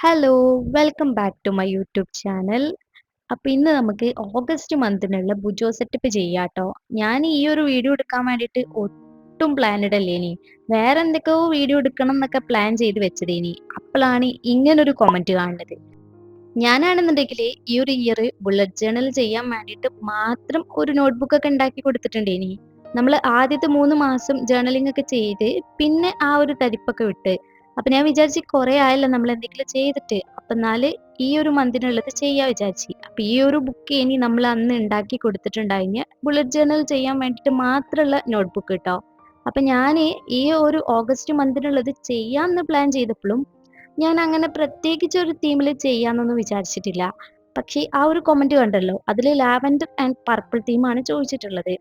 Hello, welcome back to my YouTube channel. അപ്പോൾ ഇന്ന് നമുക്ക് ഓഗസ്റ്റ് മന്തിനുള്ള ബുജോ സെറ്റപ്പ് ചെയ്യാട്ടോ. ഞാൻ ഈ ഒരു വീഡിയോ എടുക്കാൻ വേണ്ടിയിട്ട് ഒട്ടും പ്ലാനഡ് അല്ലേനി. വേറെ എന്തൊക്കെയോ വീഡിയോ എടുക്കണം എന്നൊക്കെ പ്ലാൻ ചെയ്ത് വെച്ചതേനി. അപ്പോഴാണ് ഇങ്ങനൊരു കമന്റ് കാണുന്നത്. ഞാനാണെന്നുണ്ടെങ്കിൽ ഈ ഒരു ഇയർ ബുള്ളറ്റ് ജേർണൽ ചെയ്യാൻ വേണ്ടിയിട്ട് മാത്രം ഒരു നോട്ട്ബുക്ക് ഒക്കെ ഉണ്ടാക്കി കൊടുത്തിട്ടുണ്ടേനി. നമ്മൾ ആദ്യത്തെ 3 മാസം ജേർണലിംഗ് ഒക്കെ ചെയ്ത് പിന്നെ ആ ഒരു തരിപ്പൊക്കെ വിട്ട്. അപ്പൊ ഞാൻ വിചാരിച്ച് കുറെ ആയല്ലോ നമ്മൾ എന്തെങ്കിലും ചെയ്തിട്ട്. അപ്പൊ എന്നാല് ഈ ഒരു മന്തിനുള്ളത് ചെയ്യാ വിചാരിച്ചു. അപ്പൊ ഈ ഒരു ബുക്ക് ഇനി നമ്മൾ അന്ന് ഉണ്ടാക്കി കൊടുത്തിട്ടുണ്ടായിന് ബുള്ളറ്റ് ജേർണൽ ചെയ്യാൻ വേണ്ടിയിട്ട് മാത്രമുള്ള നോട്ട്ബുക്ക് കേട്ടോ. അപ്പൊ ഞാൻ ഈ ഒരു ഓഗസ്റ്റ് മന്തിനുള്ളത് ചെയ്യാന്ന് പ്ലാൻ ചെയ്തപ്പോഴും ഞാൻ അങ്ങനെ പ്രത്യേകിച്ച് ഒരു തീമിൽ ചെയ്യാന്നൊന്നും വിചാരിച്ചിട്ടില്ല. പക്ഷേ ആ ഒരു കമന്റ് കണ്ടല്ലോ. അതില് ലാവൻഡർ ആൻഡ് പർപ്പിൾ തീമാണ് ചോദിച്ചിട്ടുള്ളത്.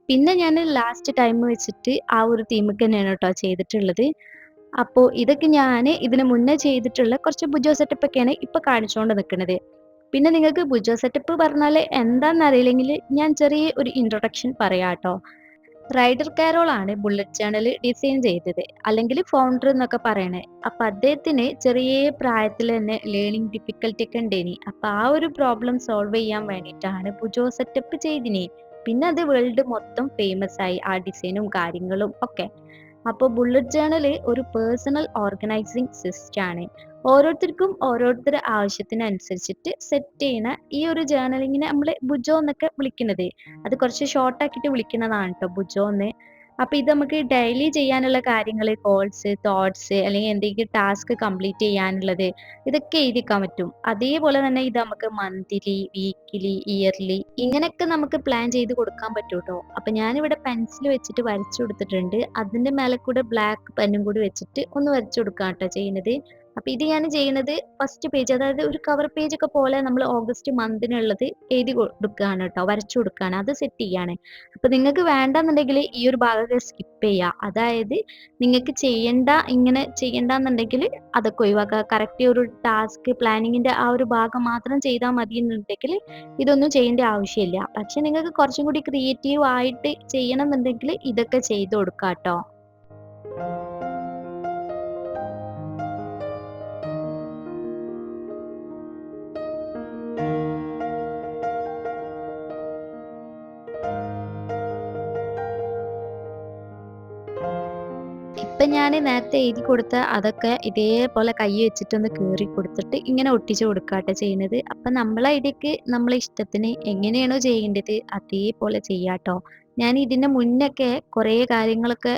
പിന്നെ ഞാൻ ലാസ്റ്റ് ടൈം വെച്ചിട്ട് ആ ഒരു തീമിക്ക് തന്നെയാണ് കേട്ടോ ചെയ്തിട്ടുള്ളത്. അപ്പോ ഇതൊക്കെ ഞാന് ഇതിന് മുന്നേ ചെയ്തിട്ടുള്ള കുറച്ച് ബുജോ സെറ്റപ്പ് ഒക്കെയാണ് ഇപ്പൊ കാണിച്ചുകൊണ്ട് നിൽക്കുന്നത്. പിന്നെ നിങ്ങൾക്ക് ബുജോ സെറ്റപ്പ് പറഞ്ഞാല് എന്താന്ന് അറിയില്ലെങ്കിൽ ഞാൻ ചെറിയ ഒരു ഇൻട്രൊഡക്ഷൻ പറയാട്ടോ. റൈഡർ കാരോൾ ആണ് ബുള്ളറ്റ് ജേർണൽ ഡിസൈൻ ചെയ്തത്, അല്ലെങ്കിൽ ഫൗണ്ടർ എന്നൊക്കെ പറയണേ. അപ്പൊ അദ്ദേഹത്തിന് ചെറിയ പ്രായത്തിൽ തന്നെ ലേണിംഗ് ഡിഫിക്കൽട്ടി ഒക്കെ ഉണ്ടേനി. അപ്പൊ ആ ഒരു പ്രോബ്ലം സോൾവ് ചെയ്യാൻ വേണ്ടിയിട്ടാണ് ബുജോ സെറ്റപ്പ് ചെയ്തിനി. പിന്നെ അത് വേൾഡ് മൊത്തം ഫേമസ് ആയി ആ ഡിസൈനും കാര്യങ്ങളും ഒക്കെ. അപ്പോൾ ബുള്ളറ്റ് ജേർണൽ ഒരു പേഴ്സണൽ ഓർഗനൈസിങ് സിസ്റ്റം ആണ്. ഓരോരുത്തർക്കും ഓരോരുത്തരുടെ ആവശ്യത്തിനനുസരിച്ചിട്ട് സെറ്റ് ചെയ്യുന്ന ഈ ഒരു ജേർണലിങ്ങിനെ നമ്മൾ ബുജോ എന്നൊക്കെ വിളിക്കുന്നത്. അത് കുറച്ച് ഷോർട്ട് ആക്കിയിട്ട് വിളിക്കുന്നതാണ് കേട്ടോ ബുജോ എന്ന്. അപ്പൊ ഇത് നമുക്ക് ഡെയിലി ചെയ്യാനുള്ള കാര്യങ്ങൾ, കോൾസ്, തോട്ട്സ്, അല്ലെങ്കിൽ എന്തെങ്കിലും ടാസ്ക് കംപ്ലീറ്റ് ചെയ്യാനുള്ളത്, ഇതൊക്കെ എഴുതിക്കാൻ പറ്റും. അതേപോലെ തന്നെ ഇത് നമുക്ക് മന്ത്ലി, വീക്കിലി, ഇയർലി ഇങ്ങനെയൊക്കെ നമുക്ക് പ്ലാൻ ചെയ്ത് കൊടുക്കാൻ പറ്റും കേട്ടോ. അപ്പൊ ഞാനിവിടെ പെൻസിൽ വെച്ചിട്ട് വരച്ചു കൊടുത്തിട്ടുണ്ട്. അതിന്റെ മേലെ കൂടെ ബ്ലാക്ക് പെന്നും കൂടി വെച്ചിട്ട് ഒന്ന് വരച്ചു കൊടുക്കാം കേട്ടോ ചെയ്യുന്നത്. അപ്പൊ ഇത് ഞാൻ ചെയ്യുന്നത് ഫസ്റ്റ് പേജ്, അതായത് ഒരു കവർ പേജ് ഒക്കെ പോലെ നമ്മൾ ഓഗസ്റ്റ് മന്തിനുള്ളത് എഴുതി കൊടുക്കുകയാണ് കേട്ടോ, വരച്ചു കൊടുക്കുകയാണ്, അത് സെറ്റ് ചെയ്യാണ്. അപ്പൊ നിങ്ങൾക്ക് വേണ്ടെന്നുണ്ടെങ്കിൽ ഈ ഒരു ഭാഗമൊക്കെ സ്കിപ്പ് ചെയ്യാം. അതായത് നിങ്ങൾക്ക് ഇങ്ങനെ ചെയ്യണ്ടെന്നുണ്ടെങ്കിൽ അതൊക്കെ ഒഴിവാക്കുക. കറക്റ്റ് ഒരു ടാസ്ക് പ്ലാനിങ്ങിന്റെ ആ ഒരു ഭാഗം മാത്രം ചെയ്താൽ മതി എന്നുണ്ടെങ്കിൽ ഇതൊന്നും ചെയ്യേണ്ട ആവശ്യമില്ല. പക്ഷെ നിങ്ങൾക്ക് കുറച്ചും കൂടി ക്രിയേറ്റീവ് ആയിട്ട് ചെയ്യണം എന്നുണ്ടെങ്കിൽ ഇതൊക്കെ ചെയ്ത് കൊടുക്കാം കേട്ടോ. ഇപ്പൊ ഞാൻ നേരത്തെ എഴുതി കൊടുത്ത അതൊക്കെ ഇതേപോലെ കൈ വെച്ചിട്ടൊന്ന് കീറി കൊടുത്തിട്ട് ഇങ്ങനെ ഒട്ടിച്ചു കൊടുക്കാട്ടോ ചെയ്യുന്നത്. അപ്പൊ നമ്മളെ ഐഡിയക്ക് നമ്മളെ ഇഷ്ടത്തിന് എങ്ങനെയാണോ ചെയ്യേണ്ടത് അതേപോലെ ചെയ്യാട്ടോ. ഞാൻ ഇതിന്റെ മുന്നൊക്കെ കുറേ കാര്യങ്ങളൊക്കെ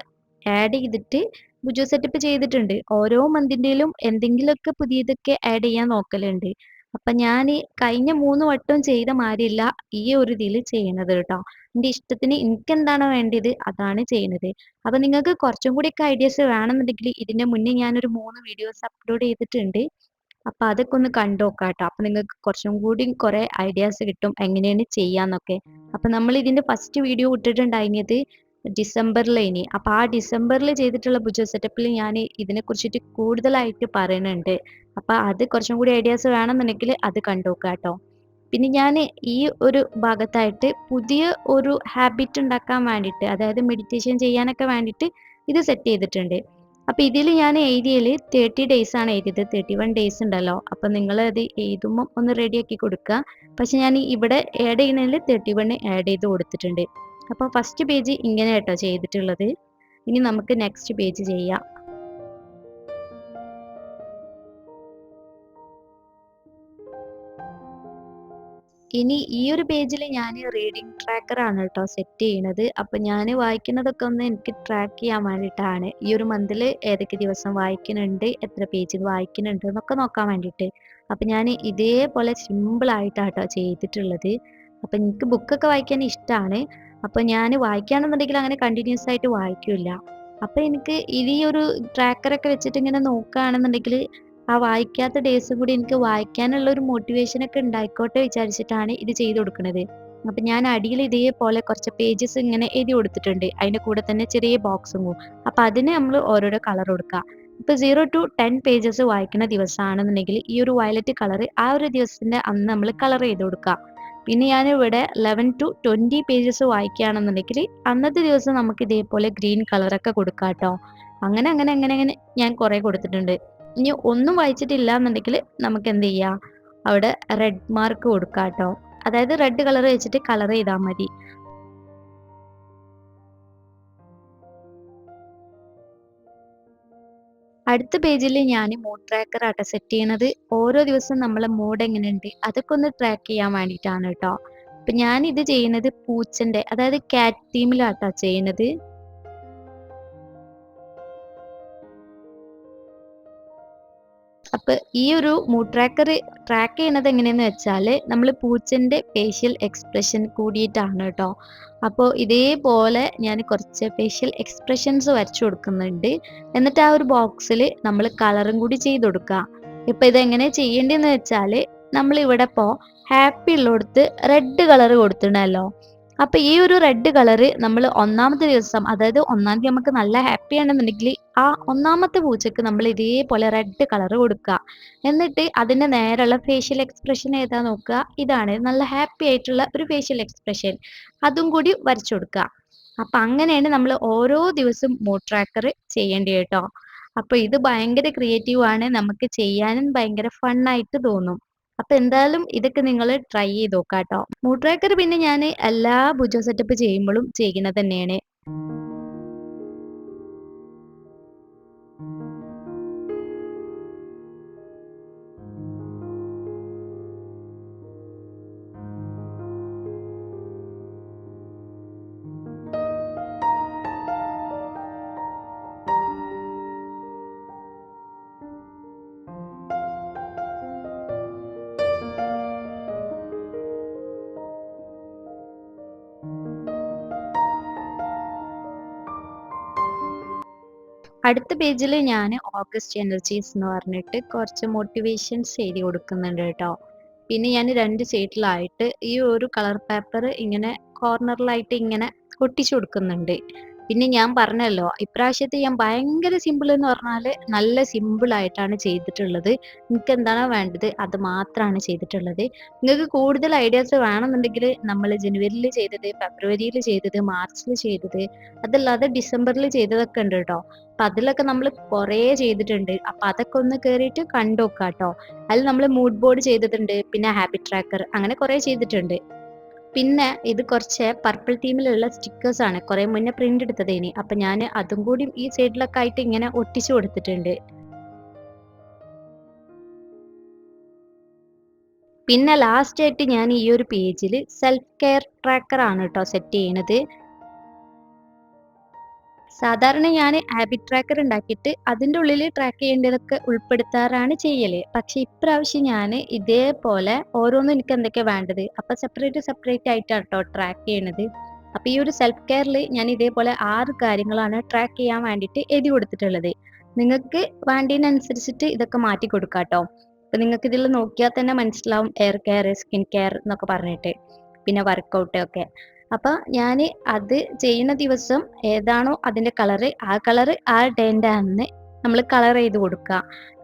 ആഡ് ചെയ്തിട്ട് ബുജോ സെറ്റപ്പ് ചെയ്തിട്ടുണ്ട്. ഓരോ മന്തിന്റെയിലും എന്തെങ്കിലുമൊക്കെ പുതിയതൊക്കെ ആഡ് ചെയ്യാൻ നോക്കലുണ്ട്. അപ്പൊ ഞാൻ കഴിഞ്ഞ 3 വട്ടം ചെയ്ത മാതിരിയല്ല ഈ ഒരു ഇതിൽ ചെയ്യണത് കേട്ടോ. എന്റെ ഇഷ്ടത്തിന് എനിക്ക് എന്താണോ വേണ്ടത് അതാണ് ചെയ്യുന്നത്. അപ്പൊ നിങ്ങൾക്ക് കുറച്ചും കൂടിയൊക്കെ ഐഡിയാസ് വേണമെന്നുണ്ടെങ്കിൽ ഇതിന്റെ മുന്നേ ഞാനൊരു 3 വീഡിയോസ് അപ്ലോഡ് ചെയ്തിട്ടുണ്ട്. അപ്പൊ അതൊക്കെ ഒന്ന് കണ്ടു നോക്കാട്ടോ. അപ്പൊ നിങ്ങൾക്ക് കുറച്ചും കൂടി കുറെ ഐഡിയാസ് കിട്ടും എങ്ങനെയാണ് ചെയ്യാന്നൊക്കെ. അപ്പൊ നമ്മൾ ഇതിന്റെ ഫസ്റ്റ് വീഡിയോ ഇട്ടിട്ടുണ്ടായിരുന്നത് ഡിസംബറിലേനി. അപ്പൊ ആ ഡിസംബറിൽ ചെയ്തിട്ടുള്ള ബുജോ സെറ്റപ്പിൽ ഞാൻ ഇതിനെ കുറിച്ചിട്ട് കൂടുതലായിട്ട് പറയുന്നുണ്ട്. അപ്പൊ അത് കുറച്ചും കൂടി ഐഡിയാസ് വേണമെന്നുണ്ടെങ്കിൽ അത് കണ്ടു നോക്കാട്ടോ. പിന്നെ ഞാൻ ഈ ഒരു ഭാഗത്തായിട്ട് പുതിയ ഒരു ഹാബിറ്റ് ഉണ്ടാക്കാൻ വേണ്ടിയിട്ട്, അതായത് മെഡിറ്റേഷൻ ചെയ്യാനൊക്കെ വേണ്ടിയിട്ട് ഇത് സെറ്റ് ചെയ്തിട്ടുണ്ട്. അപ്പൊ ഇതിൽ ഞാൻ എഴുതിയതിൽ 30 ഡേയ്സ് ആണ് എഴുതിയത്. 31 ഡേയ്സ് ഉണ്ടല്ലോ. അപ്പൊ നിങ്ങൾ അത് എഴുതുമ്പോൾ ഒന്ന് റെഡിയാക്കി കൊടുക്കുക. പക്ഷെ ഞാൻ ഇവിടെ ആഡ് ചെയ്യുന്നതിൽ 31 ആഡ് ചെയ്ത് കൊടുത്തിട്ടുണ്ട്. അപ്പൊ ഫസ്റ്റ് പേജ് ഇങ്ങനെ കേട്ടോ ചെയ്തിട്ടുള്ളത്. ഇനി നമുക്ക് നെക്സ്റ്റ് പേജ് ചെയ്യാം. ഇനി ഈ ഒരു പേജിൽ ഞാൻ റീഡിംഗ് ട്രാക്കർ ആണ് കേട്ടോ സെറ്റ് ചെയ്യണത്. അപ്പൊ ഞാൻ വായിക്കുന്നതൊക്കെ ഒന്ന് എനിക്ക് ട്രാക്ക് ചെയ്യാൻ വേണ്ടിയിട്ടാണ്. ഈ ഒരു മന്തിൽ ഏതൊക്കെ ദിവസം വായിക്കുന്നുണ്ട്, എത്ര പേജ് വായിക്കുന്നുണ്ട് എന്നൊക്കെ നോക്കാൻ വേണ്ടിയിട്ട്. അപ്പൊ ഞാൻ ഇതേപോലെ സിമ്പിൾ ആയിട്ടാട്ടോ ചെയ്തിട്ടുള്ളത്. അപ്പൊ എനിക്ക് ബുക്കൊക്കെ വായിക്കാൻ ഇഷ്ടമാണ്. അപ്പൊ ഞാൻ വായിക്കുകയാണെന്നുണ്ടെങ്കിൽ അങ്ങനെ കണ്ടിന്യൂസ് ആയിട്ട് വായിക്കില്ല. അപ്പൊ എനിക്ക് ഈ ഒരു ട്രാക്കറൊക്കെ വെച്ചിട്ട് ഇങ്ങനെ നോക്കുകയാണെന്നുണ്ടെങ്കിൽ ആ വായിക്കാത്ത ഡേയ്സും കൂടി എനിക്ക് വായിക്കാനുള്ള ഒരു മോട്ടിവേഷൻ ഒക്കെ ഉണ്ടായിക്കോട്ടെ വിചാരിച്ചിട്ടാണ് ഇത് ചെയ്ത് കൊടുക്കുന്നത്. അപ്പൊ ഞാൻ അടിയിൽ ഇതേപോലെ കുറച്ച് പേജസ് ഇങ്ങനെ എഴുതി കൊടുത്തിട്ടുണ്ട്. അതിന്റെ കൂടെ തന്നെ ചെറിയ ബോക്സും. അപ്പൊ അതിന് നമ്മൾ ഓരോരോ കളർ കൊടുക്കുക. ഇപ്പൊ 0 to 10 പേജസ് വായിക്കുന്ന ദിവസമാണെന്നുണ്ടെങ്കിൽ ഈ ഒരു വയലറ്റ് കളർ ആ ഒരു ദിവസത്തിന്റെ അന്ന് നമ്മൾ കളർ ചെയ്ത് കൊടുക്കുക. പിന്നെ ഞാൻ ഇവിടെ 11 to 20 പേജസ് വായിക്കുകയാണെന്നുണ്ടെങ്കിൽ അന്നത്തെ ദിവസം നമുക്ക് ഇതേപോലെ ഗ്രീൻ കളറൊക്കെ കൊടുക്കാം കേട്ടോ. അങ്ങനെ അങ്ങനെ അങ്ങനെ അങ്ങനെ ഞാൻ കുറെ കൊടുത്തിട്ടുണ്ട്. ഇനി ഒന്നും വായിച്ചിട്ടില്ല എന്നുണ്ടെങ്കിൽ നമുക്ക് എന്ത് ചെയ്യാം, അവിടെ റെഡ് മാർക്ക് കൊടുക്കാം കേട്ടോ. അതായത് റെഡ് കളർ വെച്ചിട്ട് കളർ ചെയ്താൽ മതി. അടുത്ത പേജിൽ ഞാൻ മൂഡ് ട്രാക്കർ ആട്ടോ സെറ്റ് ചെയ്യണത്. ഓരോ ദിവസം നമ്മളെ മൂഡ് എങ്ങനെയുണ്ട് അതൊക്കെ ഒന്ന് ട്രാക്ക് ചെയ്യാൻ വേണ്ടിയിട്ടാണ് കേട്ടോ. അപ്പൊ ഞാൻ ഇത് ചെയ്യുന്നത് പൂച്ചന്റെ, അതായത് കാറ്റ് തീമിലാട്ടോ ചെയ്യുന്നത്. അപ്പൊ ഈ ഒരു മൂഡ് ട്രാക്കർ ട്രാക്ക് ചെയ്യണത് എങ്ങനെയെന്ന് വെച്ചാൽ നമ്മൾ പൂച്ചന്റെ ഫേഷ്യൽ എക്സ്പ്രഷൻ കൂടിയിട്ടാണ് കേട്ടോ. അപ്പോൾ ഇതേപോലെ ഞാൻ കുറച്ച് ഫേഷ്യൽ എക്സ്പ്രഷൻസ് വരച്ചു കൊടുക്കുന്നുണ്ട്. എന്നിട്ട് ആ ഒരു ബോക്സിൽ നമ്മൾ കളറും കൂടി ചെയ്ത് കൊടുക്കുക. ഇപ്പൊ ഇതെങ്ങനെ ചെയ്യേണ്ടതെന്ന് വെച്ചാൽ നമ്മൾ ഇവിടെ ഇപ്പോൾ ഹാപ്പി ഉള്ളിടത്ത് റെഡ് കളർ കൊടുത്തിട്ടുണ്ടല്ലോ. അപ്പൊ ഈ ഒരു റെഡ് കളറ് നമ്മൾ ഒന്നാമത്തെ ദിവസം, അതായത് 1-ാം തീയതി നമുക്ക് നല്ല ഹാപ്പി ആണെന്നുണ്ടെങ്കിൽ ആ ഒന്നാമത്തെ പൂച്ചക്ക് നമ്മൾ ഇതേപോലെ റെഡ് കളർ കൊടുക്കുക. എന്നിട്ട് അതിന്റെ നേരെയുള്ള ഫേഷ്യൽ എക്സ്പ്രഷൻ ഏതാ നോക്കുക. ഇതാണ് നല്ല ഹാപ്പി ആയിട്ടുള്ള ഒരു ഫേഷ്യൽ എക്സ്പ്രഷൻ, അതും കൂടി വരച്ചു കൊടുക്കുക. അപ്പൊ അങ്ങനെയാണ് നമ്മൾ ഓരോ ദിവസവും മൂഡ് ട്രാക്കർ ചെയ്യേണ്ടത് കേട്ടോ. അപ്പൊ ഇത് ഭയങ്കര ക്രിയേറ്റീവ് ആണ്, നമുക്ക് ചെയ്യാനും ഭയങ്കര ഫണ്ണായിട്ട് തോന്നും. അപ്പൊ എന്തായാലും ഇതൊക്കെ നിങ്ങൾ ട്രൈ ചെയ്ത് നോക്കാട്ടോ. മൂഡ് ട്രാക്കർ പിന്നെ ഞാൻ എല്ലാ ഭുജോ സെറ്റപ്പ് ചെയ്യുമ്പോഴും ചെയ്യുന്നത് തന്നെയാണ്. അടുത്ത പേജിൽ ഞാൻ ഓഗസ്റ്റ് എനർജീസ് എന്ന് പറഞ്ഞിട്ട് കുറച്ച് മോട്ടിവേഷൻസ് എഴുതി കൊടുക്കുന്നുണ്ട് കേട്ടോ. പിന്നെ ഞാൻ 2 സൈഡിലായിട്ട് ഈ ഒരു കളർ പേപ്പർ ഇങ്ങനെ കോർണറിലായിട്ട് ഇങ്ങനെ ഒട്ടിച്ചു കൊടുക്കുന്നുണ്ട്. പിന്നെ ഞാൻ പറഞ്ഞല്ലോ ഇപ്രാവശ്യത്തെ ഞാൻ ഭയങ്കര സിമ്പിൾ എന്ന് പറഞ്ഞാൽ നല്ല സിമ്പിൾ ആയിട്ടാണ് ചെയ്തിട്ടുള്ളത്. നിങ്ങൾക്ക് എന്താണോ വേണ്ടത് അത് മാത്രമാണ് ചെയ്തിട്ടുള്ളത്. നിങ്ങൾക്ക് കൂടുതൽ ഐഡിയാസ് വേണമെന്നുണ്ടെങ്കിൽ നമ്മൾ ജനുവരിയിൽ ചെയ്തത്, ഫെബ്രുവരിയിൽ ചെയ്തത്, മാർച്ചിൽ ചെയ്തത്, അതല്ലാതെ ഡിസംബറിൽ ചെയ്തതൊക്കെ ഉണ്ട് കേട്ടോ. അപ്പൊ അതിലൊക്കെ നമ്മൾ കുറേ ചെയ്തിട്ടുണ്ട്. അപ്പൊ അതൊക്കെ ഒന്ന് കേറിയിട്ട് കണ്ടോക്കാട്ടോ. അതിൽ നമ്മൾ മൂഡ് ബോർഡ് ചെയ്തിട്ടുണ്ട്, പിന്നെ ഹാബിറ്റ് ട്രാക്കർ, അങ്ങനെ കുറേ ചെയ്തിട്ടുണ്ട്. പിന്നെ ഇത് കുറച്ച് പർപ്പിൾ തീമിലുള്ള സ്റ്റിക്കേഴ്സ് ആണ്, കുറെ മുന്നേ പ്രിന്റ് എടുത്തതേനി. അപ്പൊ ഞാൻ അതും കൂടി ഈ സൈഡിലൊക്കെ ആയിട്ട് ഇങ്ങനെ ഒട്ടിച്ചു കൊടുത്തിട്ടുണ്ട്. പിന്നെ ലാസ്റ്റ് ആയിട്ട് ഞാൻ ഈ ഒരു പേജിൽ സെൽഫ് കെയർ ട്രാക്കർ ആണ് കേട്ടോ സെറ്റ് ചെയ്യണത്. സാധാരണ ഞാൻ ഹാബിറ്റ് ട്രാക്കർ ഉണ്ടാക്കിയിട്ട് അതിൻ്റെ ഉള്ളിൽ ട്രാക്ക് ചെയ്യേണ്ടതൊക്കെ ഉൾപ്പെടുത്താറാണ് ചെയ്യല്. പക്ഷെ ഇപ്രാവശ്യം ഞാൻ ഇതേപോലെ ഓരോന്നും എനിക്ക് എന്തൊക്കെയാ വേണ്ടത് അപ്പൊ സെപ്പറേറ്റ് സെപ്പറേറ്റ് ആയിട്ടാണ് കേട്ടോ ട്രാക്ക് ചെയ്യണത്. അപ്പൊ ഈ ഒരു സെൽഫ് കെയറിൽ ഞാൻ ഇതേപോലെ 6 കാര്യങ്ങളാണ് ട്രാക്ക് ചെയ്യാൻ വേണ്ടിയിട്ട് എഴുതി കൊടുത്തിട്ടുള്ളത്. നിങ്ങൾക്ക് വേണ്ടതിനനുസരിച്ചിട്ട് ഇതൊക്കെ മാറ്റി കൊടുക്കാം കേട്ടോ. അപ്പൊ നിങ്ങൾക്ക് ഇതിൽ നോക്കിയാൽ തന്നെ മനസ്സിലാവും എയർ കെയർ, സ്കിൻ കെയർ എന്നൊക്കെ പറഞ്ഞിട്ട്, പിന്നെ വർക്കൗട്ട് ഒക്കെ. അപ്പൊ ഞാൻ അത് ചെയ്യുന്ന ദിവസം ഏതാണോ അതിന്റെ കളറ് ആ കളറ് ആ ഡേന്റെ അന്ന് നമ്മൾ കളർ ചെയ്ത് കൊടുക്കുക.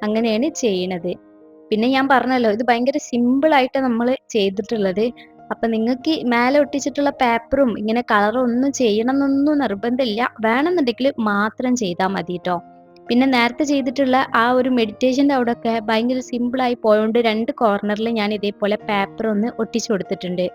അങ്ങനെയാണ് ചെയ്യണത്. പിന്നെ ഞാൻ പറഞ്ഞല്ലോ ഇത് ഭയങ്കര സിമ്പിൾ ആയിട്ട് നമ്മൾ ചെയ്തിട്ടുള്ളത്. അപ്പൊ നിങ്ങൾക്ക് മേലെ ഒട്ടിച്ചിട്ടുള്ള പേപ്പറും ഇങ്ങനെ കളറും ഒന്നും ചെയ്യണം എന്നൊന്നും നിർബന്ധമില്ല. വേണമെന്നുണ്ടെങ്കിൽ മാത്രം ചെയ്താൽ മതി കേട്ടോ. പിന്നെ നേരത്തെ ചെയ്തിട്ടുള്ള ആ ഒരു മെഡിറ്റേഷന്റെ അവിടെ ഒക്കെ ഭയങ്കര സിമ്പിൾ ആയി പോയോണ്ട് 2 കോർണറിൽ ഞാൻ ഇതേപോലെ പേപ്പർ ഒന്ന് ഒട്ടിച്ചു കൊടുത്തിട്ടുണ്ട്.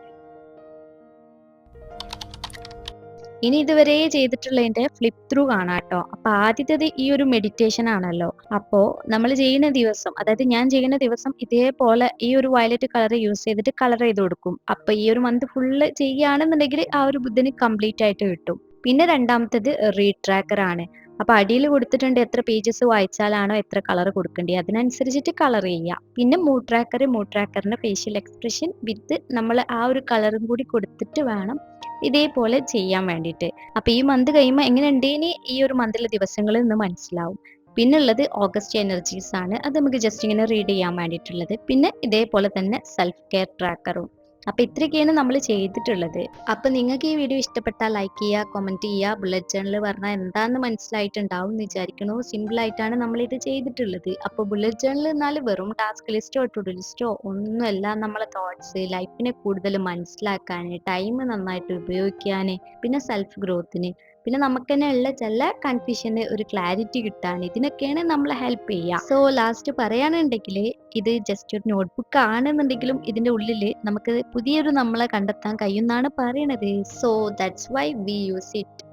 ഇനി ഇതുവരെ ചെയ്തിട്ടുള്ളതിന്റെ ഫ്ലിപ്പ് ത്രൂ കാണാട്ടോ. അപ്പൊ ആദ്യത്തേത് ഈ ഒരു മെഡിറ്റേഷൻ ആണല്ലോ. അപ്പോ നമ്മൾ ചെയ്യുന്ന ദിവസം, അതായത് ഞാൻ ചെയ്യുന്ന ദിവസം ഇതേപോലെ ഈ ഒരു വയലറ്റ് കളർ യൂസ് ചെയ്തിട്ട് കളർ ചെയ്ത് കൊടുക്കും. അപ്പൊ ഈ ഒരു മന്ത് ഫുള്ള് ചെയ്യുകയാണെന്നുണ്ടെങ്കിൽ ആ ഒരു ബുദ്ധന് കംപ്ലീറ്റ് ആയിട്ട് കിട്ടും. പിന്നെ രണ്ടാമത്തേത് റീഡ് ട്രാക്കർ ആണ്. അപ്പൊ അടിയിൽ കൊടുത്തിട്ടുണ്ട് എത്ര പേജസ് വായിച്ചാലാണോ എത്ര കളർ കൊടുക്കേണ്ടത്, അതിനനുസരിച്ചിട്ട് കളർ ചെയ്യുക. പിന്നെ മൂഡ് ട്രാക്കർ, മൂഡ് ട്രാക്കറിന്റെ ഫേഷ്യൽ എക്സ്പ്രഷൻ വിത്ത് നമ്മൾ ആ ഒരു കളറും കൂടി കൊടുത്തിട്ട് വേണം ഇതേപോലെ ചെയ്യാൻ വേണ്ടിയിട്ട്. അപ്പൊ ഈ മന്ത് കഴിയുമ്പോൾ എങ്ങനെ ഉണ്ടേനി ഈ ഒരു മന്തിലെ ദിവസങ്ങളിൽ നിന്ന് മനസ്സിലാവും. പിന്നെ ഉള്ളത് ഓഗസ്റ്റ് എനർജീസ് ആണ്. അത് നമുക്ക് ജസ്റ്റ് ഇങ്ങനെ റീഡ് ചെയ്യാൻ വേണ്ടിയിട്ടുള്ളത്. പിന്നെ ഇതേപോലെ തന്നെ സെൽഫ് കെയർ ട്രാക്കറും. അപ്പൊ ഇത്രയൊക്കെയാണ് നമ്മൾ ചെയ്തിട്ടുള്ളത്. അപ്പൊ നിങ്ങൾക്ക് ഈ വീഡിയോ ഇഷ്ടപ്പെട്ടാൽ ലൈക്ക് ചെയ്യുക, കമന്റ് ചെയ്യുക. ബുള്ളറ്റ് ജേർണൽ പറഞ്ഞാൽ എന്താണെന്ന് മനസ്സിലായിട്ടുണ്ടാവും എന്ന് വിചാരിക്കണു. സിമ്പിൾ ആയിട്ടാണ് നമ്മൾ ഇത് ചെയ്തിട്ടുള്ളത്. അപ്പൊ ബുള്ളറ്റ് ജേർണൽ എന്നാൽ വെറും ടാസ്ക് ലിസ്റ്റോ ടു ഡു ലിസ്റ്റോ ഒന്നുമല്ല. നമ്മളെ തോട്ട്സ് ലൈഫിനെ കൂടുതൽ മനസ്സിലാക്കാൻ, ടൈം നന്നായിട്ട് ഉപയോഗിക്കാൻ, പിന്നെ സെൽഫ് ഗ്രോത്തിന്, പിന്നെ നമുക്ക് തന്നെ ഉള്ള ചില കൺഫ്യൂഷന് ഒരു ക്ലാരിറ്റി കിട്ടാൻ ഇതിനൊക്കെയാണ് നമ്മളെ ഹെൽപ്പ് ചെയ്യുക. സോ ലാസ്റ്റ് പറയുകയാണെന്നുണ്ടെങ്കിൽ ഇത് ജസ്റ്റ് ഒരു നോട്ട്ബുക്ക് ആണെന്നുണ്ടെങ്കിലും ഇതിന്റെ ഉള്ളിൽ നമുക്ക് പുതിയൊരു നമ്മളെ കണ്ടെത്താൻ കഴിയുമെന്നാണ് പറയണത്. So that's why we use it.